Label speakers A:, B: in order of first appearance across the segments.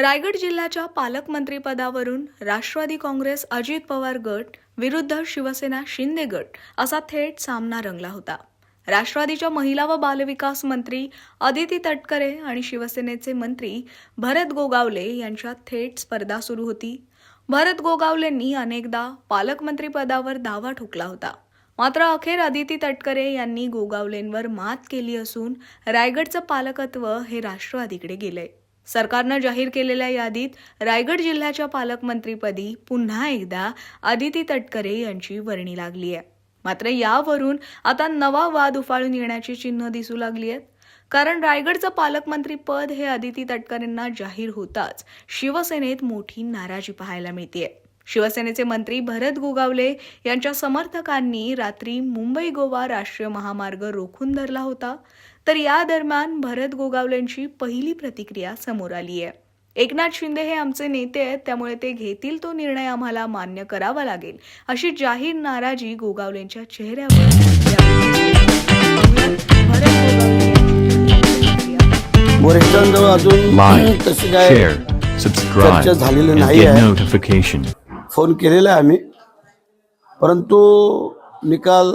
A: रायगड जिल्ह्याच्या पालकमंत्रीपदावरून राष्ट्रवादी काँग्रेस अजित पवार गट विरुद्ध शिवसेना शिंदे गट असा थेट सामना रंगला होता। राष्ट्रवादीच्या महिला व बालविकास मंत्री अदिती तटकरे आणि शिवसेनेचे मंत्री भरत गोगावले यांच्यात थेट स्पर्धा सुरू होती। भरत गोगावलेंनी अनेकदा पालकमंत्रीपदावर दावा ठोकला होता, मात्र अखेर अदिती तटकरे यांनी गोगावलेंवर मात केली असून रायगडचं पालकत्व हे राष्ट्रवादीकडे गेलंय। सरकारनं जाहीर केलेल्या यादीत रायगड जिल्ह्याच्या पालकमंत्रीपदी पुन्हा एकदा अदिती तटकरे यांची वर्णी लागली आहे। मात्र यावरून आता नवा वाद उफाळून येण्याची चिन्ह दिसू लागली आहेत, कारण रायगडचं पालकमंत्रीपद हे अदिती तटकरेंना जाहीर होताच शिवसेनेत मोठी नाराजी पाहायला मिळतेय। शिवसेनेचे मंत्री भरत गोगावले यांच्या समर्थकांनी रात्री मुंबई गोवा राष्ट्रीय महामार्ग रोखून धरला होता, तर या दरम्यान भरत गोगावलेंची पहिली प्रतिक्रिया समोर आली आहे। एकनाथ शिंदे हे आमचे नेते आहेत, त्यामुळे ते घेतील तो निर्णय आम्हाला मान्य करावा लागेल, अशी जाहीर नाराजी गोगावलेंच्या चेहऱ्यावर
B: वरिष्ठांजवळ अजून तशी काय चर्चा झालेली नाही आहे। फोन केलेला आहे आम्ही, परंतु निकाल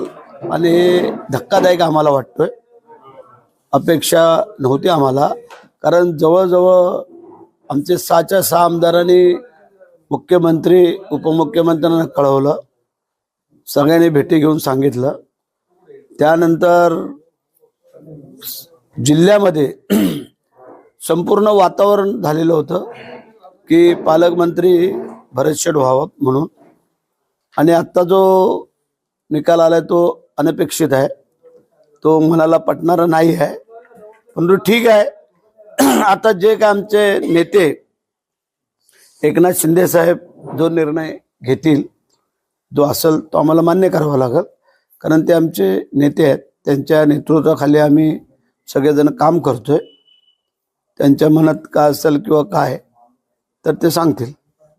B: आणि हे धक्कादायक आम्हाला वाटतोय। अपेक्षा नव्हती आम्हाला, कारण जवळजवळ आमचे 6च्या 6 आमदारांनी मुख्यमंत्री उपमुख्यमंत्र्यांना कळवलं, सगळ्यांनी भेटी घेऊन सांगितलं। त्यानंतर जिल्ह्यामध्ये संपूर्ण वातावरण झालेलं होतं की पालकमंत्री भरतशेठ व्हावं म्हणून, आणि आत्ता जो निकाल आलाय तो अनपेक्षित आहे, तो मनाला पटणारा नाही आहे। परंतु ठीक आहे, आता जे काय आमचे नेते एकनाथ शिंदे साहेब जो निर्णय घेतील, जो असेल तो आम्हाला मान्य करावा लागेल, कारण ते आमचे नेते आहेत। त्यांच्या नेतृत्वाखाली आम्ही सगळेजण काम करतोय। त्यांच्या मनात काय असेल किंवा काय तर ते सांगतील।